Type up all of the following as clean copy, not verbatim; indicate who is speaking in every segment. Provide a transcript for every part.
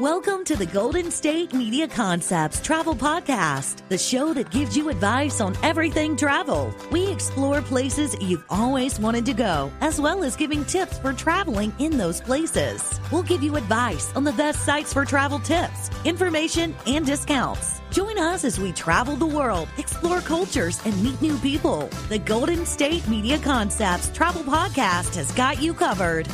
Speaker 1: Welcome to the Golden State Media Concepts Travel Podcast, the show that gives you advice on everything travel. We explore places you've always wanted to go, as well as giving tips for traveling in those places. We'll give you advice on the best sites for travel tips, information, and discounts. Join us as we travel the world, explore cultures, and meet new people. The Golden State Media Concepts Travel Podcast has got you covered.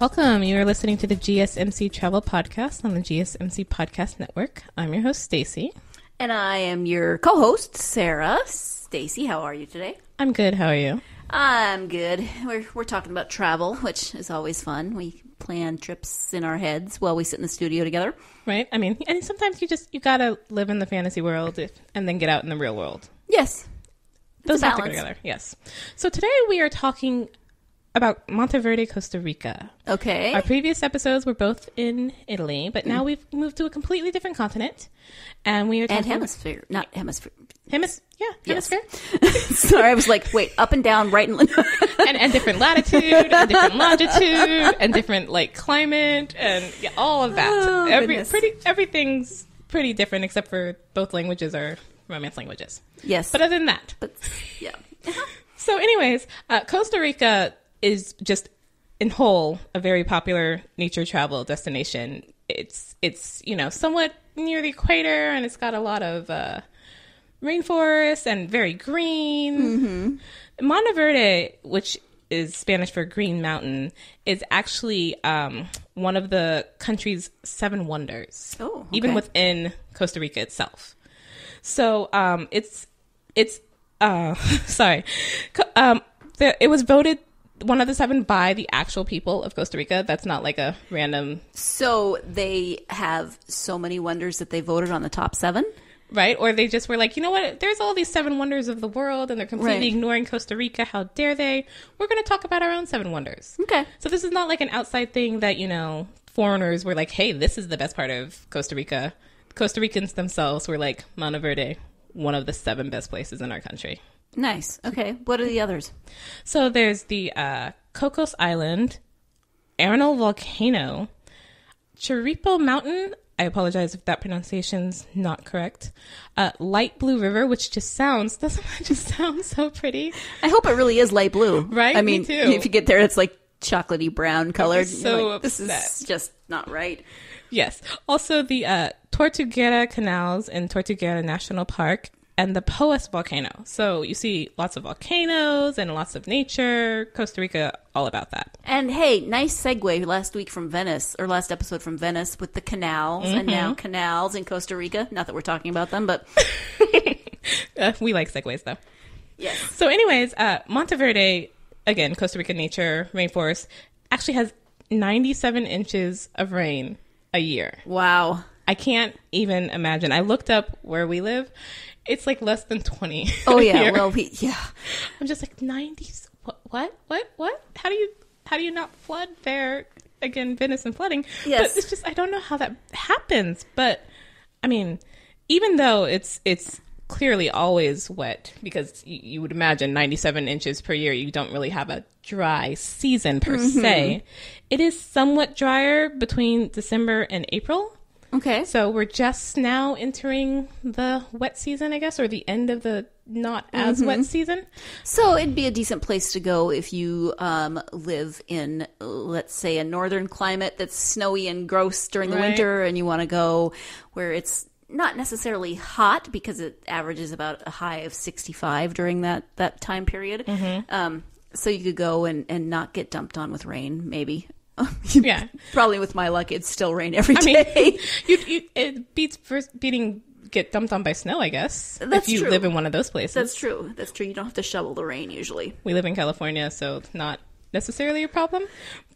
Speaker 2: Welcome. You are listening to the GSMC Travel Podcast on the GSMC Podcast Network. I'm your host, Stacy.
Speaker 3: And I am your co-host, Sarah. Stacy, how are you today?
Speaker 2: I'm good. How are you?
Speaker 3: I'm good. We're talking about travel, which is always fun. We plan trips in our heads while we sit in the studio together.
Speaker 2: Right? I mean, and sometimes you gotta live in the fantasy world and then get out in the real world.
Speaker 3: Yes.
Speaker 2: Those have to go together. Yes. So today we are talking about Monteverde, Costa Rica.
Speaker 3: Okay.
Speaker 2: Our previous episodes were both in Italy, but now we've moved to a completely different continent. And we are talking...
Speaker 3: And hemisphere. Not hemisphere.
Speaker 2: Hemisphere?
Speaker 3: Sorry, I was like, wait, up and down, right and left.
Speaker 2: and different latitude, and different longitude, and different, climate, and all of that.
Speaker 3: Oh,
Speaker 2: Everything's pretty different, except for both languages are Romance languages.
Speaker 3: Yes.
Speaker 2: But other than that.
Speaker 3: Yeah.
Speaker 2: So anyways, Costa Rica is just in whole a very popular nature travel destination. It's somewhat near the equator, and it's got a lot of rainforest and very green. Mm-hmm. Monteverde, which is Spanish for Green Mountain, is actually one of the country's 7 wonders.
Speaker 3: Oh, okay.
Speaker 2: Even within Costa Rica itself. So it was voted one of the 7 by the actual people of Costa Rica. That's not like a random...
Speaker 3: So they have so many wonders that they voted on the top 7?
Speaker 2: Right? Or they just were like, you know what? There's all these 7 wonders of the world, and they're completely ignoring Costa Rica. How dare they? We're going to talk about our own 7 wonders.
Speaker 3: Okay.
Speaker 2: So this is not like an outside thing that, foreigners were like, hey, this is the best part of Costa Rica. Costa Ricans themselves were like, Monteverde, one of the 7 best places in our country.
Speaker 3: Nice. Okay. What are the others?
Speaker 2: So there's the Cocos Island, Arenal Volcano, Chiripo Mountain. I apologize if that pronunciation's not correct. Light Blue River, which doesn't it just sound so pretty?
Speaker 3: I hope it really is light blue.
Speaker 2: Right?
Speaker 3: I mean,
Speaker 2: me too.
Speaker 3: If you get there, it's like chocolatey brown colored.
Speaker 2: So
Speaker 3: like, this is just not right.
Speaker 2: Yes. Also the Tortuguera Canals in Tortuguera National Park, and the Poas Volcano. So you see lots of volcanoes and lots of nature. Costa Rica, all about that.
Speaker 3: And hey, nice segue last episode from Venice with the canals, and now canals in Costa Rica. Not that we're talking about them, but...
Speaker 2: we like segues, though.
Speaker 3: Yes.
Speaker 2: So anyways, Monteverde, again, Costa Rica nature, rainforest, actually has 97 inches of rain a year.
Speaker 3: Wow.
Speaker 2: I can't even imagine. I looked up where we live. It's like less than 20.
Speaker 3: Oh yeah. Well,
Speaker 2: I'm just like 90s. What? How do you not flood there? Again, Venice and flooding.
Speaker 3: Yes.
Speaker 2: But it's just, I don't know how that happens. But I mean, even though it's clearly always wet, because you would imagine 97 inches per year, you don't really have a dry season per se. It is somewhat drier between December and April.
Speaker 3: Okay.
Speaker 2: So we're just now entering the wet season, I guess, or the end of the not as wet season.
Speaker 3: So it'd be a decent place to go if you live in, let's say, a northern climate that's snowy and gross during the winter, and you want to go where it's not necessarily hot because it averages about a high of 65 during that time period. So you could go and not get dumped on with rain, maybe.
Speaker 2: Yeah.
Speaker 3: Probably with my luck, it'd still rain every day.
Speaker 2: It beats get dumped on by snow, I guess.
Speaker 3: That's
Speaker 2: if you
Speaker 3: true.
Speaker 2: live in one of those places.
Speaker 3: That's true. You don't have to shovel the rain usually.
Speaker 2: We live in California, so necessarily a problem.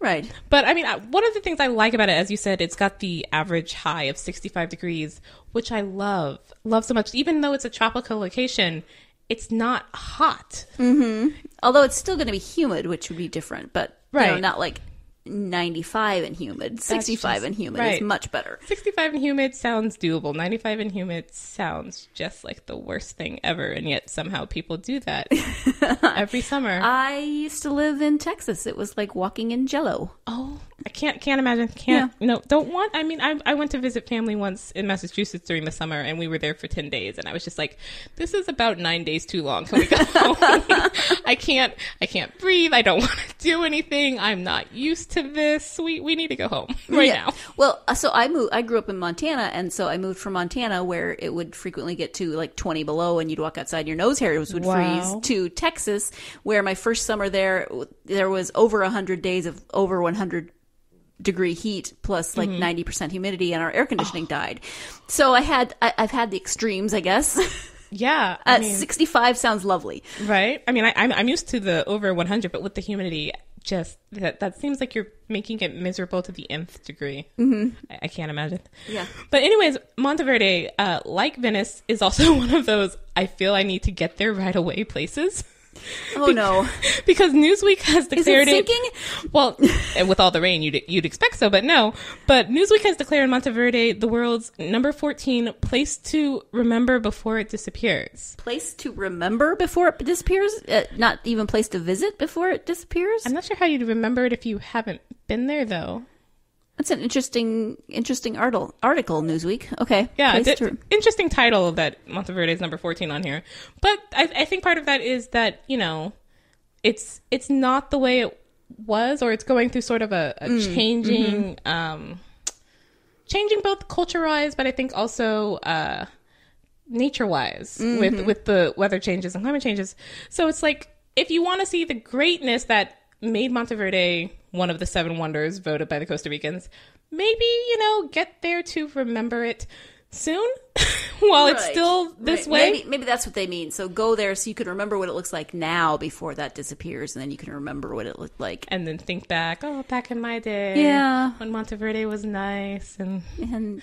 Speaker 3: Right.
Speaker 2: But I mean, one of the things I like about it, as you said, it's got the average high of 65 degrees, which I love so much. Even though it's a tropical location, it's not hot.
Speaker 3: Mm-hmm. Although it's still going to be humid, which would be different, but
Speaker 2: right.
Speaker 3: Not like 95 and humid. 65 and humid is much better.
Speaker 2: 65 and humid sounds doable. 95 and humid sounds just like the worst thing ever, and yet somehow people do that every summer.
Speaker 3: I used to live in Texas. It was like walking in Jell-O.
Speaker 2: Oh, I can't imagine. Don't want. I mean, I went to visit family once in Massachusetts during the summer, and we were there for 10 days, and I was just like, this is about 9 days too long. Can we go home? I can't breathe. I don't want to do anything. I'm not used to this. We need to go home now.
Speaker 3: Well, so I grew up in Montana, and so I moved from Montana, where it would frequently get to like 20 below, and you'd walk outside and your nose hairs would freeze, to Texas, where my first summer there was over 100 days of over 100 degree heat plus like 90% humidity, and our air conditioning died. So I've had the extremes, I guess.
Speaker 2: Yeah.
Speaker 3: 65 sounds lovely.
Speaker 2: Right. I mean, I'm used to the over 100, but with the humidity, just that seems like you're making it miserable to the nth degree. Mm-hmm. I can't imagine. Yeah. But anyways, Monteverde, like Venice, is also one of those I feel I need to get there right away places.
Speaker 3: Oh no!
Speaker 2: Because Newsweek has declared
Speaker 3: Is it sinking?
Speaker 2: Well, with all the rain, you'd expect so, but no. But Newsweek has declared Monteverde the world's number 14 place to remember before it disappears.
Speaker 3: Place to remember before it disappears? Not even place to visit before it disappears?
Speaker 2: I'm not sure how you'd remember it if you haven't been there, though.
Speaker 3: That's an interesting article, Newsweek. Okay.
Speaker 2: Yeah, interesting title that Monteverde is number 14 on here. But I think part of that is that, it's not the way it was, or it's going through sort of a changing, changing both culture-wise, but I think also nature-wise with the weather changes and climate changes. So it's like, if you want to see the greatness that made Monteverde one of the 7 wonders voted by the Costa Ricans, maybe, get there to remember it soon while it's still this way.
Speaker 3: Maybe that's what they mean. So go there so you can remember what it looks like now before that disappears, and then you can remember what it looked like.
Speaker 2: And then think back in my day.
Speaker 3: Yeah.
Speaker 2: When Monteverde was nice and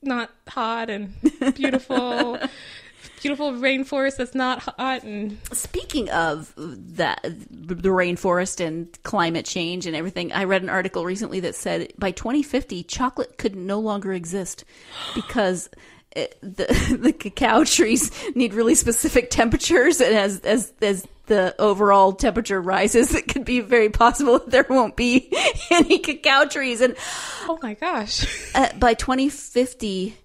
Speaker 2: not hot and beautiful. Beautiful rainforest that's not hot. And
Speaker 3: speaking of that, the rainforest and climate change and everything, I read an article recently that said by 2050 chocolate could no longer exist because the cacao trees need really specific temperatures, and as the overall temperature rises, it could be very possible that there won't be any cacao trees. And
Speaker 2: oh my gosh,
Speaker 3: by 2050.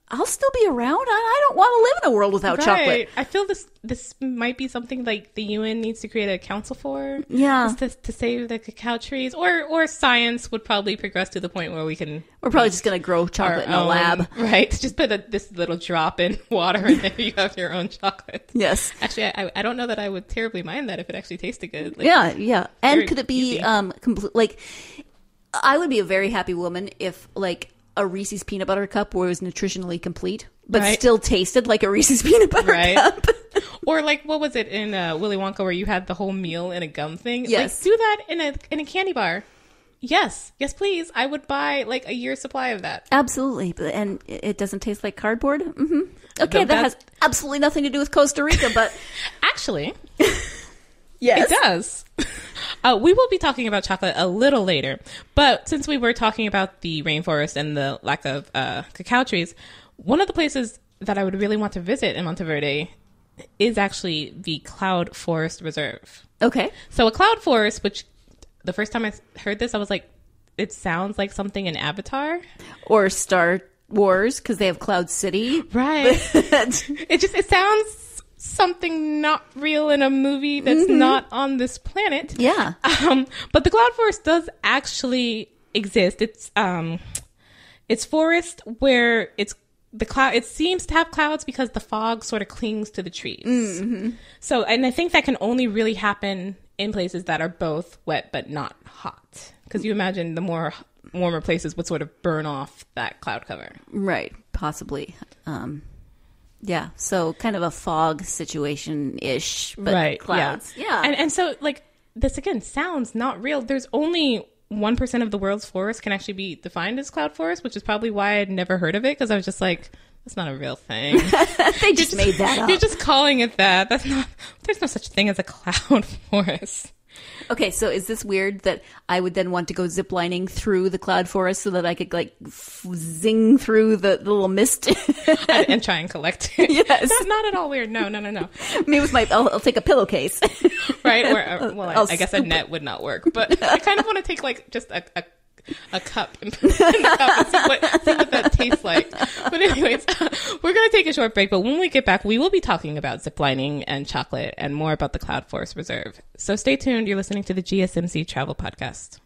Speaker 3: I'll still be around. I don't want to live in a world without chocolate.
Speaker 2: I feel this might be something like the UN needs to create a council for.
Speaker 3: Yeah.
Speaker 2: To save the cacao trees. Or science would probably progress to the point where we can...
Speaker 3: We're probably just going to grow chocolate in a lab.
Speaker 2: Right. Just put this little drop in water and then you have your own chocolate.
Speaker 3: Yes.
Speaker 2: Actually, I don't know that I would terribly mind that if it actually tasted good.
Speaker 3: Yeah. And could it be I would be a very happy woman if a Reese's peanut butter cup where it was nutritionally complete, but still tasted like a Reese's peanut butter cup.
Speaker 2: Or what was it in Willy Wonka where you had the whole meal in a gum thing?
Speaker 3: Yes.
Speaker 2: Do that in a candy bar. Yes, please. I would buy a year's supply of that.
Speaker 3: Absolutely. And it doesn't taste like cardboard? Mm-hmm. Okay, that has absolutely nothing to do with Costa Rica, but...
Speaker 2: Actually...
Speaker 3: Yes.
Speaker 2: It does. We will be talking about chocolate a little later, but since we were talking about the rainforest and the lack of cacao trees, one of the places that I would really want to visit in Monteverde is actually the Cloud Forest Reserve.
Speaker 3: Okay.
Speaker 2: So a cloud forest, which the first time I heard this, I was like, it sounds like something in Avatar.
Speaker 3: Or Star Wars, because they have Cloud City.
Speaker 2: Right. It sounds... something not real in a movie that's not on this planet.
Speaker 3: Yeah.
Speaker 2: But the cloud forest does actually exist. It's forest where it seems to have clouds because the fog sort of clings to the trees. Mm-hmm. So, and I think that can only really happen in places that are both wet but not hot. Because you imagine the more warmer places would sort of burn off that cloud cover.
Speaker 3: Right. Possibly. Yeah, so kind of a fog situation-ish, but clouds. Yeah.
Speaker 2: And so, this again sounds not real. There's only 1% of the world's forest can actually be defined as cloud forest, which is probably why I'd never heard of it, because I was just like, that's not a real thing.
Speaker 3: They just made that up.
Speaker 2: You're just calling it that. That's not. There's no such thing as a cloud forest.
Speaker 3: Okay, so is this weird that I would then want to go ziplining through the cloud forest so that I could like zing through the little mist
Speaker 2: and try and collect it?
Speaker 3: Yes,
Speaker 2: that's not at all weird. No.
Speaker 3: Maybe with I'll take a pillowcase,
Speaker 2: right? Or well, I guess a net would not work. But I kind of want to take like just a cup and put it in the cup and see what that tastes like. But anyways, we're going to take a short break. But when we get back, we will be talking about ziplining and chocolate and more about the Cloud Forest Reserve. So stay tuned. You're listening to the GSMC Travel Podcast.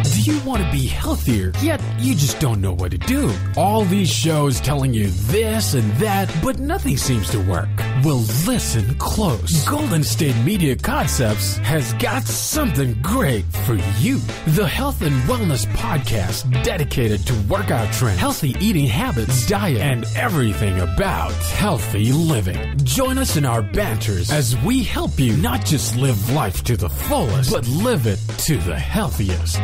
Speaker 4: Do you want to be healthier, yet you just don't know what to do? All these shows telling you this and that, but nothing seems to work. Well, listen close. Golden State Media Concepts has got something great for you. The Health and Wellness Podcast dedicated to workout trends, healthy eating habits, diet, and everything about healthy living. Join us in our banters as we help you not just live life to the fullest, but live it to the healthiest.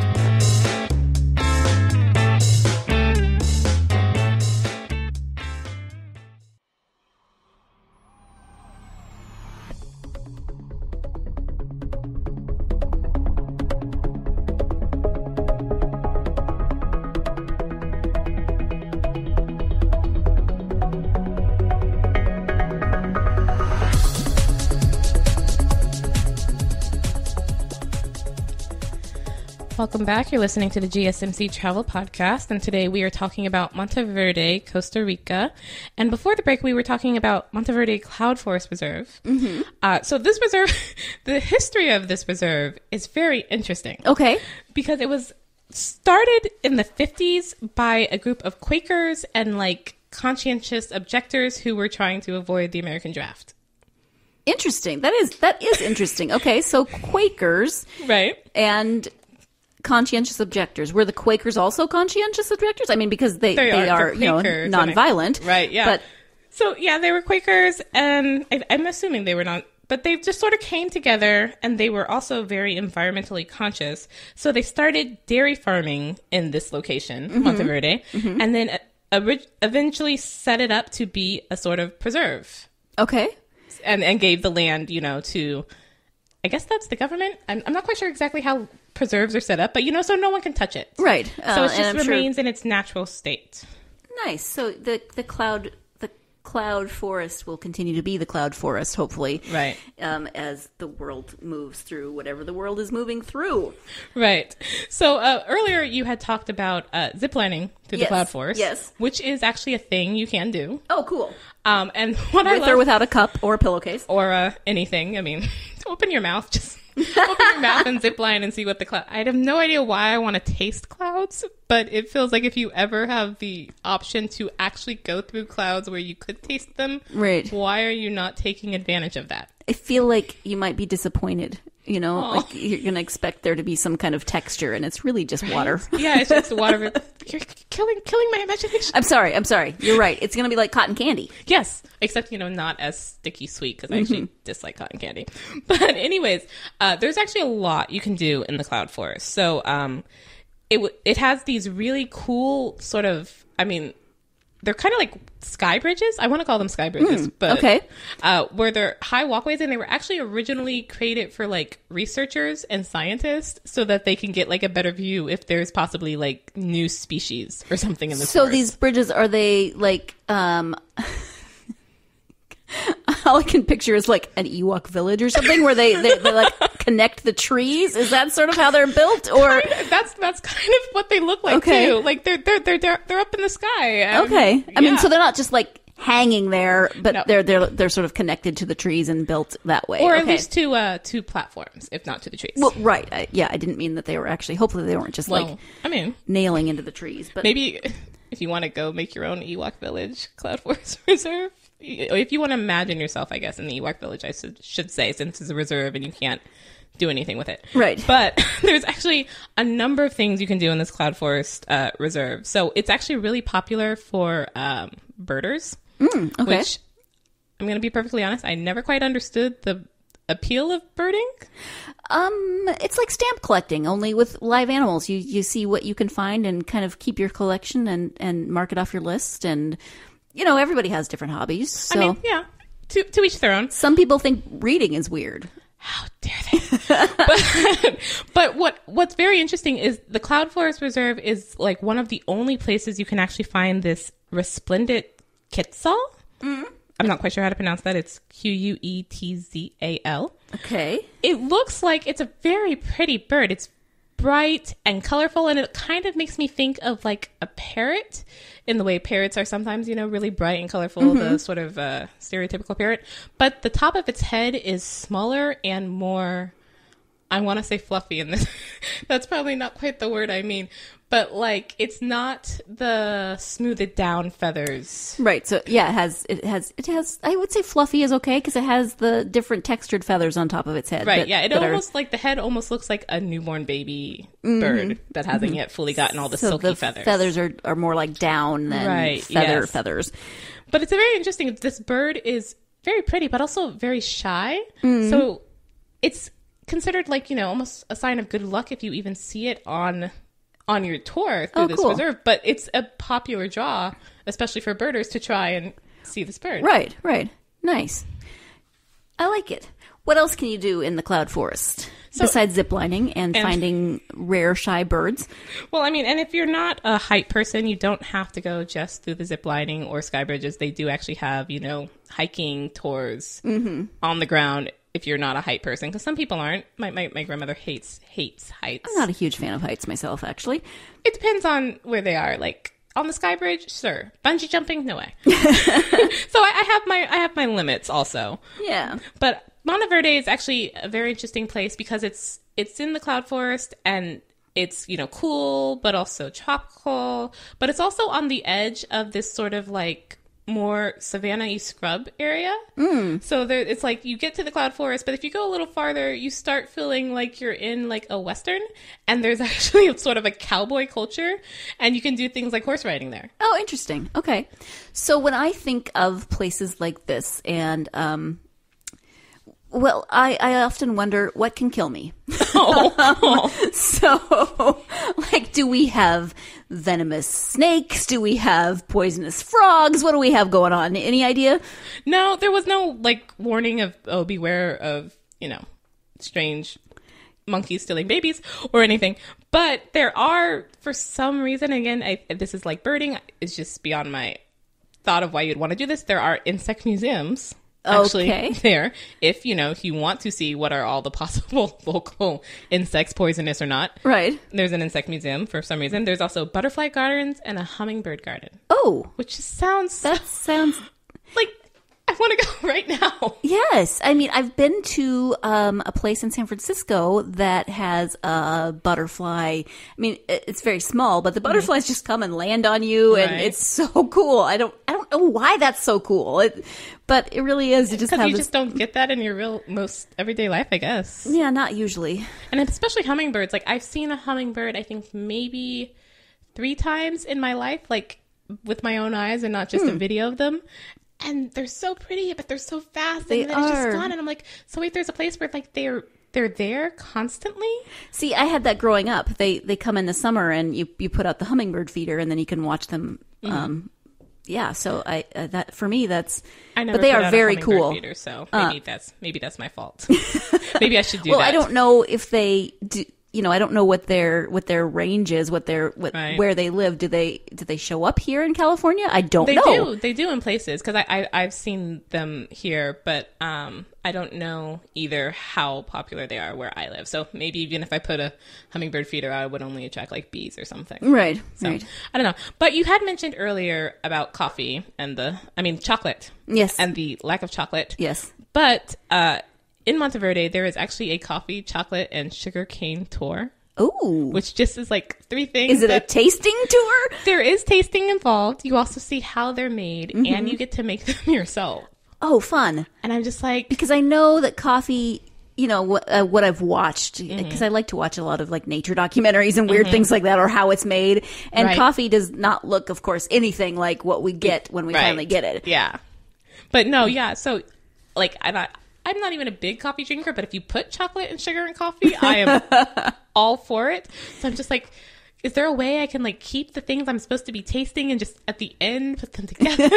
Speaker 2: Welcome back. You're listening to the GSMC Travel Podcast, and today we are talking about Monteverde, Costa Rica. And before the break, we were talking about Monteverde Cloud Forest Reserve. Mm-hmm. So this reserve, the history of this reserve is very interesting.
Speaker 3: Okay.
Speaker 2: Because it was started in the 50s by a group of Quakers and like conscientious objectors who were trying to avoid the American draft.
Speaker 3: Interesting. That is interesting. Okay, so Quakers.
Speaker 2: Right.
Speaker 3: And conscientious objectors. Were the Quakers also conscientious objectors? I mean, because they are nonviolent.
Speaker 2: Right, yeah.
Speaker 3: But
Speaker 2: so, yeah, they were Quakers, and I'm assuming they were not, but they just sort of came together, and they were also very environmentally conscious. So they started dairy farming in this location, Monteverde, and then eventually set it up to be a sort of preserve.
Speaker 3: Okay.
Speaker 2: And gave the land, to, I guess that's the government. I'm not quite sure exactly how preserves are set up, but so no one can touch it.
Speaker 3: Right.
Speaker 2: So it just remains in its natural state.
Speaker 3: Nice. So the cloud forest will continue to be the cloud forest, hopefully.
Speaker 2: Right.
Speaker 3: As the world moves through whatever the world is moving through.
Speaker 2: Right. So earlier you had talked about ziplining through the cloud forest.
Speaker 3: Yes.
Speaker 2: Which is actually a thing you can do.
Speaker 3: Oh, cool.
Speaker 2: And what
Speaker 3: With or without a cup or a pillowcase.
Speaker 2: Or anything. I mean, open your mouth. Just open your mouth and zip line and see what the cloud. I have no idea why I want to taste clouds, but it feels like if you ever have the option to actually go through clouds where you could taste them,
Speaker 3: right?
Speaker 2: Why are you not taking advantage of that?
Speaker 3: I feel like you might be disappointed. Like you're going to expect there to be some kind of texture, and it's really just water.
Speaker 2: Yeah, it's just water. You're killing my imagination.
Speaker 3: I'm sorry. You're right. It's going to be like cotton candy.
Speaker 2: Yes, except, not as sticky sweet, because I actually dislike cotton candy. But anyways, there's actually a lot you can do in the cloud forest. So it has these really cool sort of, they're kind of like sky bridges. I want to call them sky bridges, but
Speaker 3: okay.
Speaker 2: Where they're high walkways, and they were actually originally created for like researchers and scientists so that they can get like a better view if there's possibly like new species or something in the
Speaker 3: So
Speaker 2: forest.
Speaker 3: These bridges, are they like all I can picture is like an Ewok village or something where they like connect the trees. Is that sort of how they're built? Or
Speaker 2: that's kind of what they look like too. Like they're up in the sky.
Speaker 3: Okay. I mean, so they're not just like hanging there, but they're sort of connected to the trees and built that way.
Speaker 2: Or at least to platforms, if not to the trees.
Speaker 3: Well, right. I didn't mean that they were actually, hopefully they weren't just nailing into the trees. But
Speaker 2: maybe if you want to go make your own Ewok village Cloud Forest Reserve, if you want to imagine yourself, I guess, in the Ewok village, I should say, since it's a reserve and you can't do anything with it.
Speaker 3: Right.
Speaker 2: But there's actually a number of things you can do in this Cloud Forest Reserve. So it's actually really popular for birders,
Speaker 3: okay.
Speaker 2: which I'm going to be perfectly honest, I never quite understood appeal of birding?
Speaker 3: It's like stamp collecting, only with live animals. You see what you can find and kind of keep your collection and mark it off your list. And, everybody has different hobbies. So.
Speaker 2: I mean, yeah, to each their own.
Speaker 3: Some people think reading is weird.
Speaker 2: How dare they? but what's very interesting is the Cloud Forest Reserve is like one of the only places you can actually find this resplendent quetzal. Mm-hmm. I'm not quite sure how to pronounce that. It's Quetzal.
Speaker 3: Okay.
Speaker 2: It looks like it's a very pretty bird. It's bright and colorful, and it kind of makes me think of like a parrot in the way parrots are sometimes, really bright and colorful, the sort of stereotypical parrot. But the top of its head is smaller and more, I want to say fluffy, and this that's probably not quite the word I mean. But like, it's not the smoothed down feathers.
Speaker 3: Right. So yeah, it has, I would say fluffy is okay because it has the different textured feathers on top of its head.
Speaker 2: Right. It almost like the head almost looks like a newborn baby bird that hasn't yet fully gotten all the silky feathers.
Speaker 3: Feathers are more like down than feathers.
Speaker 2: But it's a very interesting, this bird is very pretty, but also very shy. Mm-hmm. So it's considered like, almost a sign of good luck if you even see it on your tour through this reserve, but it's a popular draw, especially for birders, to try and see this bird.
Speaker 3: Right. Nice. I like it. What else can you do in the Cloud Forest besides ziplining and finding rare, shy birds? Well,
Speaker 2: I mean, and if you're not a height person, you don't have to go just through the ziplining or sky bridges. They do actually have, hiking tours on the ground. If you're not a height person, because some people aren't. My grandmother hates heights. I'm
Speaker 3: not a huge fan of heights myself, actually.
Speaker 2: It depends on where they are. Like on the sky bridge, sure. Bungee jumping, no way. So I have my limits also.
Speaker 3: Yeah.
Speaker 2: But Monteverde is actually a very interesting place because it's in the Cloud Forest and it's cool but also tropical. But it's also on the edge of this sort of like more savanna-y scrub area. So it's like you get to the Cloud Forest, but if you go a little farther, you start feeling like you're in like a Western, and there's actually sort of a cowboy culture, and you can do things like horse riding there.
Speaker 3: Oh, interesting. Okay. So when I think of places like this, and well, I often wonder what can kill me. So, like, do we have venomous snakes? Do we have poisonous frogs? What do we have going on? Any idea?
Speaker 2: No, there was no, like, warning of, beware of, strange monkeys stealing babies or anything. But there are, for some reason, again, this is like birding. It's just beyond my thought of why you'd want to do this. There are insect museums. Actually, there, if you want to see what are all the possible local insects, poisonous or not.
Speaker 3: Right.
Speaker 2: There's an insect museum for some reason. There's also butterfly gardens and a hummingbird garden.
Speaker 3: Oh.
Speaker 2: Which sounds
Speaker 3: like
Speaker 2: I want to go right now.
Speaker 3: Yes. I mean, I've been to a place in San Francisco that has a butterfly. I mean, it's very small, but the butterflies just come and land on you, and it's so cool. I don't know why that's so cool, but it really is.
Speaker 2: Because you just don't get that in your most everyday life, I guess.
Speaker 3: Yeah, not usually.
Speaker 2: And especially hummingbirds. Like, I've seen a hummingbird, I think maybe 3 times in my life, like with my own eyes and not just a video of them. And they're so pretty, but they're so fast, and then it's just gone. And I'm like, so wait, there's a place where like they're there constantly?
Speaker 3: See, I had that growing up. They come in the summer, and you put out the hummingbird feeder, and then you can watch them. Yeah, so that for me that's.
Speaker 2: I never.
Speaker 3: But they
Speaker 2: put
Speaker 3: are
Speaker 2: out
Speaker 3: very
Speaker 2: a hummingbird
Speaker 3: cool.
Speaker 2: Feeder, so maybe that's my fault. Maybe I should do
Speaker 3: that.
Speaker 2: Well,
Speaker 3: I don't know if they do. I don't know what their range is, where they live. Do they show up here in California? I don't know.
Speaker 2: They do in places, because I've seen them here, but I don't know either how popular they are where I live. So maybe even if I put a hummingbird feeder out, I would only attract like bees or something.
Speaker 3: Right.
Speaker 2: So I don't know. But you had mentioned earlier about coffee and chocolate.
Speaker 3: Yes.
Speaker 2: And the lack of chocolate.
Speaker 3: Yes.
Speaker 2: But in Monteverde, there is actually a coffee, chocolate, and sugar cane tour.
Speaker 3: Ooh.
Speaker 2: Which just is like 3 things.
Speaker 3: Is it a tasting tour?
Speaker 2: There is tasting involved. You also see how they're made, and you get to make them yourself.
Speaker 3: Oh, fun.
Speaker 2: And I'm just like...
Speaker 3: Because I know that coffee, what I've watched, because I like to watch a lot of like nature documentaries and weird things like that, or how it's made. And coffee does not look, of course, anything like what we get when we finally get it.
Speaker 2: Yeah. But no, yeah. So, like, I'm not even a big coffee drinker, but if you put chocolate and sugar in coffee, I am all for it. So I'm just like, is there a way I can like keep the things I'm supposed to be tasting and just at the end put them together?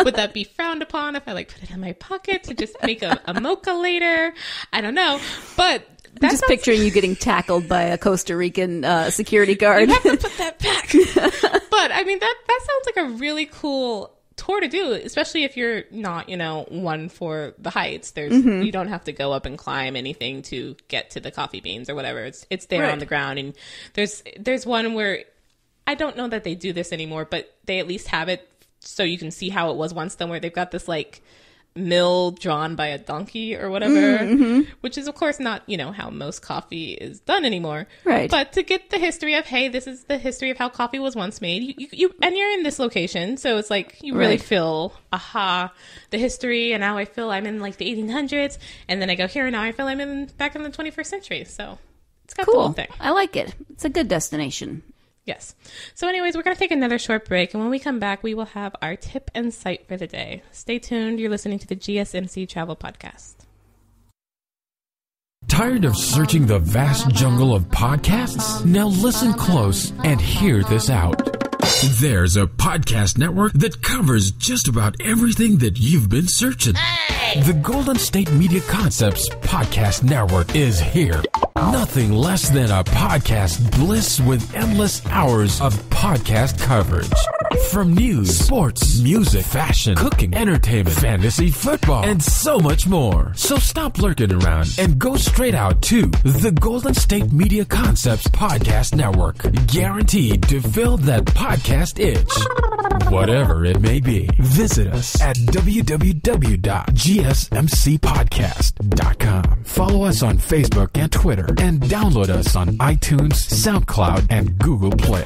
Speaker 2: Would that be frowned upon if I like put it in my pocket to just make a mocha later? I don't know. But
Speaker 3: I'm just picturing you getting tackled by a Costa Rican security guard.
Speaker 2: You have to put that back. But I mean, that sounds like a really cool tour to do, especially if you're not, one for the heights. You don't have to go up and climb anything to get to the coffee beans or whatever. It's there on the ground. And there's one where I don't know that they do this anymore, but they at least have it so you can see how it was once done, where they've got this like mill drawn by a donkey or whatever, which is of course not, how most coffee is done anymore.
Speaker 3: Right.
Speaker 2: But to get the history of, hey, this is the history of how coffee was once made, you and you're in this location. So it's like, you really feel, the history. And now I feel I'm in like the 1800s. And then I go here and now I feel I'm back in the 21st century. So it's got the whole thing.
Speaker 3: I like it. It's a good destination.
Speaker 2: Yes. So anyways, we're going to take another short break. And when we come back, we will have our tip and sight for the day. Stay tuned. You're listening to the GSMC Travel Podcast.
Speaker 4: Tired of searching the vast jungle of podcasts? Now listen close and hear this out. There's a podcast network that covers just about everything that you've been searching. Hey! The Golden State Media Concepts Podcast Network is here. Nothing less than a podcast bliss with endless hours of podcast coverage. From news, sports, music, fashion, cooking, entertainment, fantasy, football, and so much more. So stop lurking around and go straight out to the Golden State Media Concepts Podcast Network. Guaranteed to fill that podcast itch. Whatever it may be. Visit us at www.gsmcpodcast.com. Follow us on Facebook and Twitter, and download us on iTunes, SoundCloud, and Google Play.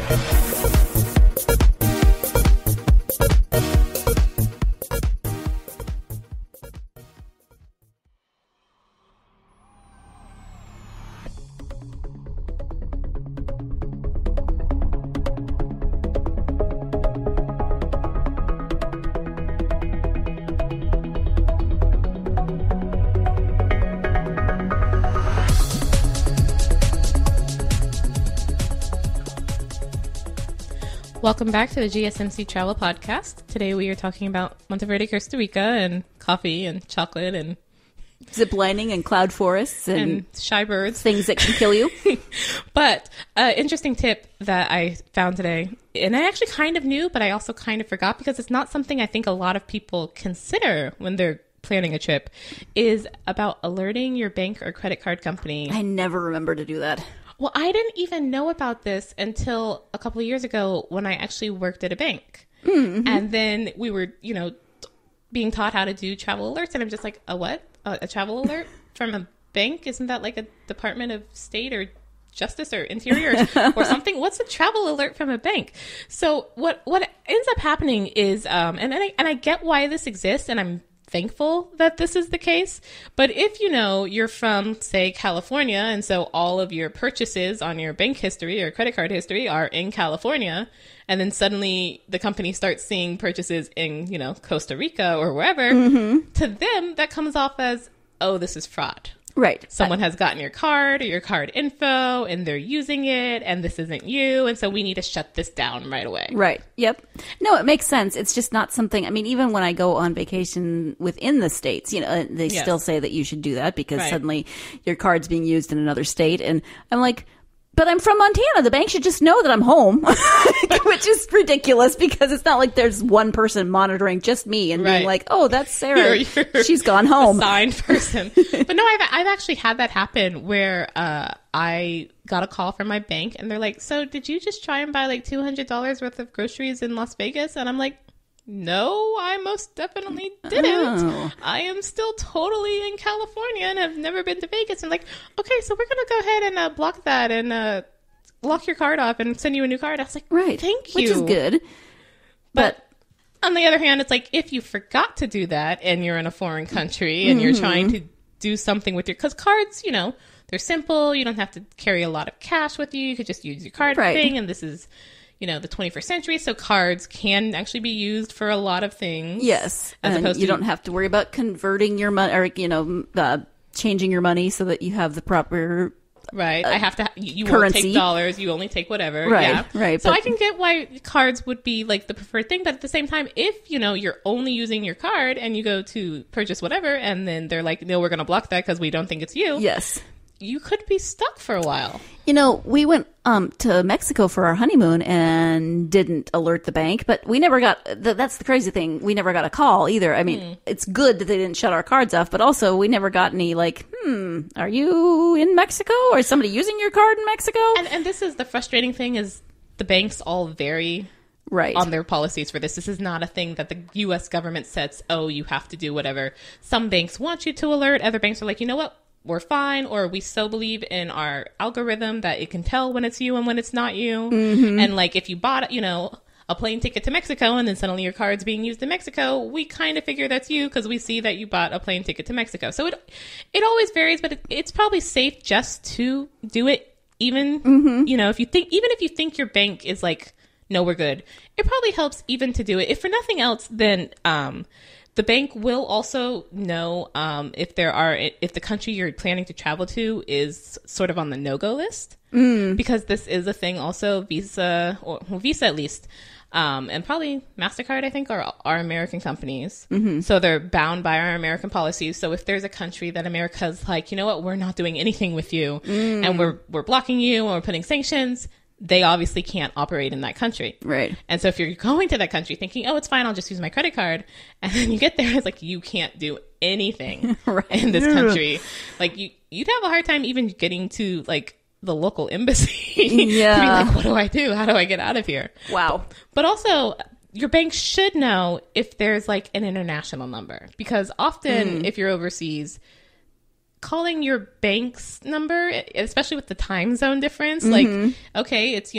Speaker 2: Welcome back to the GSMC Travel Podcast. Today we are talking about Monteverde, Costa Rica, and coffee and chocolate and
Speaker 3: ziplining and cloud forests and
Speaker 2: shy birds.
Speaker 3: Things that can kill you.
Speaker 2: But interesting tip that I found today, and I actually kind of knew, but I also kind of forgot because it's not something I think a lot of people consider when they're planning a trip, is about alerting your bank or credit card company.
Speaker 3: I never remember to do that.
Speaker 2: Well, I didn't even know about this until a couple of years ago when I actually worked at a bank. Mm-hmm. And then we were, being taught how to do travel alerts. And I'm just like, a what? A travel alert from a bank? Isn't that like a Department of State or Justice or Interior or something? What's a travel alert from a bank? So what ends up happening is, and I get why this exists, and I'm thankful that this is the case. But if you're from, say, California, and so all of your purchases on your bank history or credit card history are in California, and then suddenly the company starts seeing purchases in, Costa Rica or wherever, to them, that comes off as, oh, this is fraud.
Speaker 3: Right.
Speaker 2: Someone has gotten your card or your card info and they're using it and this isn't you. And so we need to shut this down right away.
Speaker 3: Right. Yep. No, it makes sense. It's just not something, even when I go on vacation within the States, they still say that you should do that because suddenly your card's being used in another state. And I'm like, but I'm from Montana. The bank should just know that I'm home, which is ridiculous because it's not like there's one person monitoring just me and being like, oh, that's Sarah.
Speaker 2: You're
Speaker 3: she's gone home.
Speaker 2: Assigned person. But no, I've actually had that happen where I got a call from my bank and they're like, so did you just try and buy like $200 worth of groceries in Las Vegas? And I'm like, no, I most definitely didn't.
Speaker 3: Oh.
Speaker 2: I am still totally in California and have never been to Vegas. And like, okay, so we're going to go ahead and block that and lock your card off and send you a new card. I was like,
Speaker 3: right,
Speaker 2: thank you.
Speaker 3: Which is good.
Speaker 2: But on the other hand, it's like, if you forgot to do that and you're in a foreign country and you're trying to do something with because cards, they're simple. You don't have to carry a lot of cash with you. You could just use your card thing. And this is, the 21st century. So cards can actually be used for a lot of things.
Speaker 3: Yes.
Speaker 2: As
Speaker 3: and
Speaker 2: opposed
Speaker 3: you
Speaker 2: to
Speaker 3: don't have to worry about converting your money or, changing your money so that you have the proper
Speaker 2: right. I have to. You
Speaker 3: currency.
Speaker 2: won't take dollars. You only take whatever.
Speaker 3: Right.
Speaker 2: Yeah.
Speaker 3: Right.
Speaker 2: So I can get why cards would be like the preferred thing, but at the same time, if you're only using your card and you go to purchase whatever, and then they're like, no, we're going to block that because we don't think it's you.
Speaker 3: Yes.
Speaker 2: You could be stuck for a while.
Speaker 3: We went to Mexico for our honeymoon and didn't alert the bank, but we never got, that's the crazy thing, we never got a call either. I mean, it's good that they didn't shut our cards off, but also we never got any are you in Mexico? Or is somebody using your card in Mexico?
Speaker 2: And this is the frustrating thing is the banks all vary
Speaker 3: right
Speaker 2: on their policies for this. This is not a thing that the U.S. government sets, you have to do whatever. Some banks want you to alert. Other banks are like, you know what? We're fine, or we so believe in our algorithm that it can tell when it's you and when it's not you. Mm-hmm. And like if you bought, a plane ticket to Mexico and then suddenly your card's being used in Mexico, we kind of figure that's you because we see that you bought a plane ticket to Mexico. So it always varies, but it's probably safe just to do it. Even if you think your bank is like, no, we're good. It probably helps even to do it. If for nothing else, then the bank will also know if the country you're planning to travel to is sort of on the no-go list, because this is a thing. Also, Visa at least, and probably MasterCard, I think, are American companies, so they're bound by our American policies. So if there's a country that America's like, you know what, we're not doing anything with you, and we're blocking you, and we're putting sanctions, they obviously can't operate in that country. Right. And so if you're going to that country thinking, oh, it's fine, I'll just use my credit card. And then you get there, it's like, you can't do anything in this country. Like, you'd have a hard time even getting to, like, the local embassy. Yeah. To be like, what do I do? How do I get out of here? Wow. But also, your bank should know if there's, like, an international number. Because often, if you're overseas, calling your bank's number, especially with the time zone difference, like, okay, it's,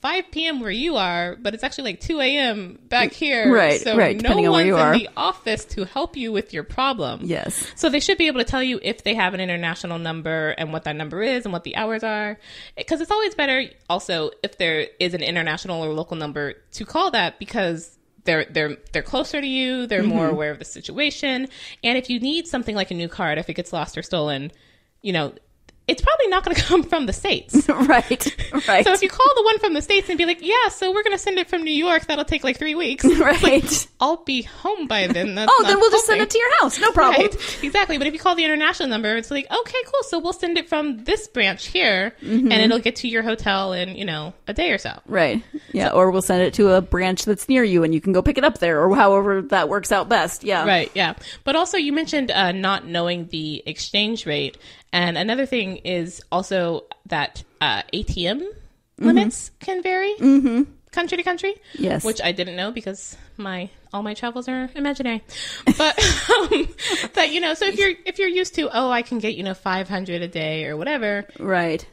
Speaker 2: 5 p.m. where you are, but it's actually like 2 a.m. back here. Right, so right, depending on where you are. No one's in the office to help you with your problem. Yes. So they should be able to tell you if they have an international number and what that number is and what the hours are. Because it's always better also if there is an international or local number to call that, because they're closer to you, they're more aware of the situation. And if you need something like a new card, if it gets lost or stolen, it's probably not going to come from the States. Right. So if you call the one from the States and be like, yeah, so we're going to send it from New York, that'll take like 3 weeks. Right. Like, I'll be home by then. That's then we'll just send it to your house. No problem. Right? Exactly. But if you call the international number, it's like, okay, cool. So we'll send it from this branch here, and it'll get to your hotel in, a day or so. Right. Yeah. So, or we'll send it to a branch that's near you and you can go pick it up there, or however that works out best. Yeah. Right. Yeah. But also you mentioned not knowing the exchange rate. And another thing is also that ATM limits can vary country to country. Yes. Which I didn't know because all my travels are imaginary. But that, so if you're used to, I can get, $500 a day or whatever. Right.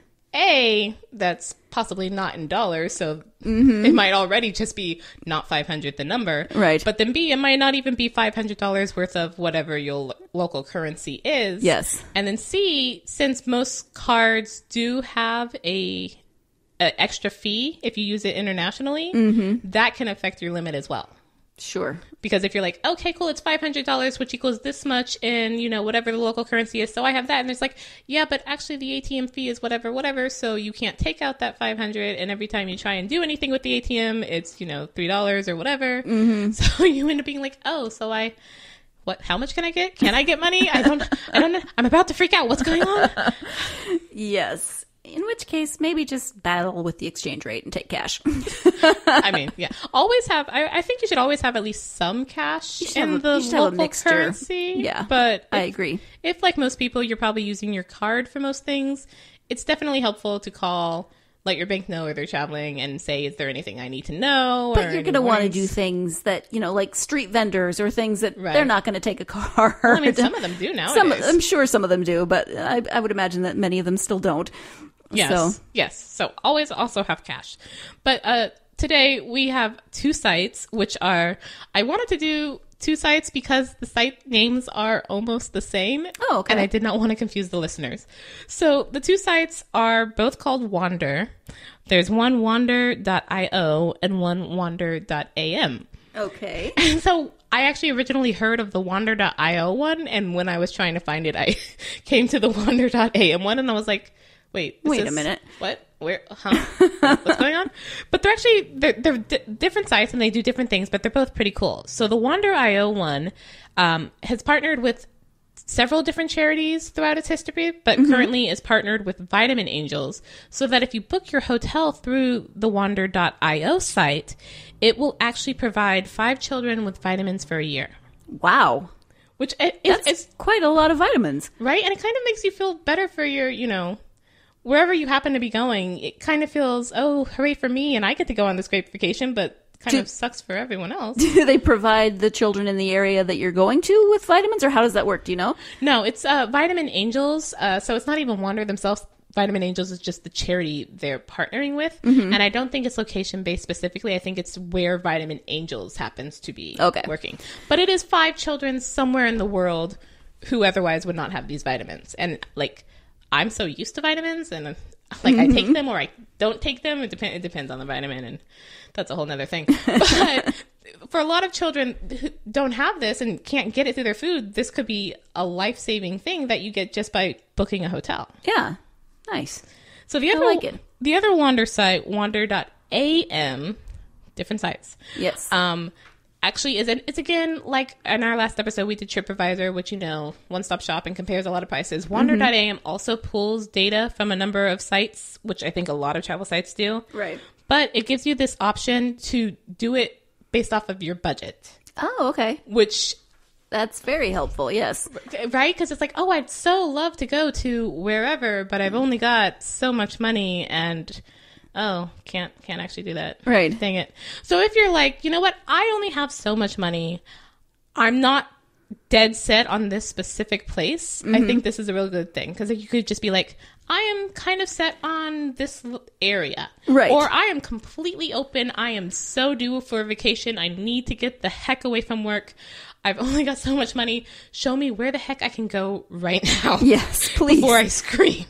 Speaker 2: That's possibly not in dollars, so it might already just be not 500 the number. Right. But then B, it might not even be $500 worth of whatever your local currency is. Yes. And then C, since most cards do have an extra fee if you use it internationally, that can affect your limit as well. Sure. Because if you're like, okay, cool, it's $500, which equals this much in, whatever the local currency is, so I have that. And there's like, yeah, but actually the ATM fee is whatever, so you can't take out that $500. And every time you try and do anything with the ATM, it's, $3 or whatever. So you end up being like, so how much can I get? Can I get money? I don't know. I'm about to freak out. What's going on? Yes. In which case, maybe just battle with the exchange rate and take cash. I mean, yeah. Always have, I think you should always have at least some cash in the local currency. Yeah, but I agree. If, like most people, you're probably using your card for most things, it's definitely helpful to call, let your bank know where they're traveling and say, is there anything I need to know? But you're going to want to do things that, like street vendors or things that they're not going to take a card. Well, I mean, some of them do nowadays. I'm sure some of them do, but I would imagine that many of them still don't. Yes. So always also have cash. But today we have two sites, which are, I wanted to do two sites because the site names are almost the same.
Speaker 3: Oh, okay.
Speaker 2: And I did not want to confuse the listeners. So the two sites are both called Wander. There's one wander.io and one wander.am.
Speaker 3: Okay.
Speaker 2: And so I actually originally heard of the wander.io one, and when I was trying to find it, I came to the wander.am one, and I was like, wait
Speaker 3: a minute.
Speaker 2: What? Where? Huh? What's going on? But they're different sites, and they do different things, but they're both pretty cool. So the Wander.io one has partnered with several different charities throughout its history, but currently is partnered with Vitamin Angels, so that if you book your hotel through the Wander.io site, it will actually provide 5 children with vitamins for a year.
Speaker 3: Wow.
Speaker 2: Which
Speaker 3: That's quite a lot of vitamins.
Speaker 2: Right? And it kind of makes you feel better for your, wherever you happen to be going. It kind of feels, oh, hooray for me, and I get to go on this great vacation, but kind of sucks for everyone else.
Speaker 3: Do they provide the children in the area that you're going to with vitamins, or how does that work? Do you know?
Speaker 2: No, it's Vitamin Angels. So it's not even Wander themselves. Vitamin Angels is just the charity they're partnering with. And I don't think it's location-based specifically. I think it's where Vitamin Angels happens to be working. But it is 5 children somewhere in the world who otherwise would not have these vitamins. And, I'm so used to vitamins, and I take them or I don't take them. It depends on the vitamin, and that's a whole nother thing. But for a lot of children who don't have this and can't get it through their food, this could be a life-saving thing that you get just by booking a hotel.
Speaker 3: Yeah. Nice.
Speaker 2: So the other Wander site, wander.am, different sites.
Speaker 3: Yes.
Speaker 2: Actually, it's again, like in our last episode, we did TripAdvisor, which, one-stop shop and compares a lot of prices. Wander.am also pulls data from a number of sites, which I think a lot of travel sites do.
Speaker 3: Right.
Speaker 2: But it gives you this option to do it based off of your budget.
Speaker 3: Oh, okay.
Speaker 2: Which...
Speaker 3: That's very helpful, yes.
Speaker 2: Right? Because it's like, oh, I'd so love to go to wherever, but I've only got so much money and... Oh, can't actually do that.
Speaker 3: Right.
Speaker 2: Dang it. So if you're like, you know what? I only have so much money. I'm not dead set on this specific place. I think this is a really good thing. Because you could just be like, I am kind of set on this area.
Speaker 3: Right.
Speaker 2: Or I am completely open. I am so due for a vacation. I need to get the heck away from work. I've only got so much money. Show me where the heck I can go right now.
Speaker 3: Yes, please.
Speaker 2: Before I scream.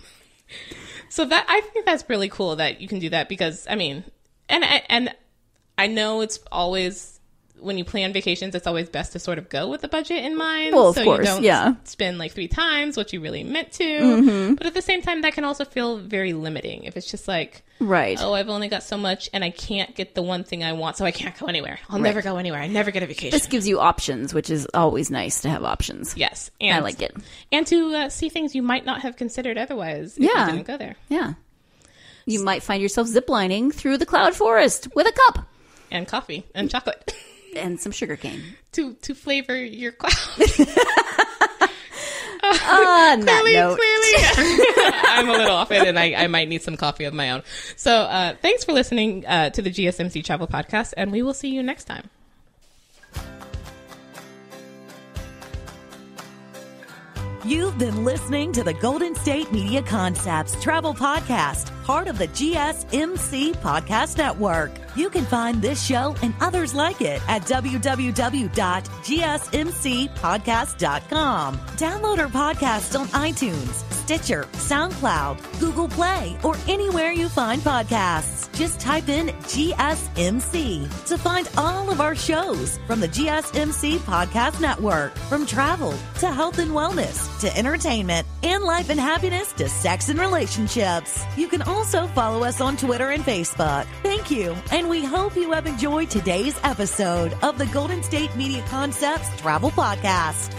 Speaker 2: So I think that's really cool that you can do that because, and I know it's always, when you plan vacations, it's always best to sort of go with the budget in mind.
Speaker 3: Well, of
Speaker 2: so
Speaker 3: course,
Speaker 2: you don't spend 3 times what you really meant to. But at the same time, that can also feel very limiting if it's just like,
Speaker 3: right.
Speaker 2: Oh, I've only got so much and I can't get the one thing I want, so I can't go anywhere. I'll never go anywhere. I never get a vacation.
Speaker 3: This gives you options, which is always nice to have options.
Speaker 2: Yes.
Speaker 3: And I like it.
Speaker 2: And to see things you might not have considered otherwise if you didn't go there.
Speaker 3: Yeah. You might find yourself ziplining through the cloud forest with a cup.
Speaker 2: And coffee and chocolate.
Speaker 3: And some sugar cane.
Speaker 2: To flavor your cloud.
Speaker 3: On that note.
Speaker 2: Clearly. I'm a little off it, and I might need some coffee of my own. So thanks for listening to the GSMC Travel Podcast, and we will see you next time.
Speaker 1: You've been listening to the Golden State Media Concepts Travel Podcast, part of the GSMC Podcast Network. You can find this show and others like it at www.gsmcpodcast.com. Download our podcast on iTunes, Stitcher, SoundCloud, Google Play, or anywhere you find podcasts. Just type in GSMC to find all of our shows from the GSMC Podcast Network. From travel to health and wellness to entertainment and life and happiness to sex and relationships. You can also follow us on Twitter and Facebook. Thank you, and we hope you have enjoyed today's episode of the Golden State Media Concepts Travel Podcast.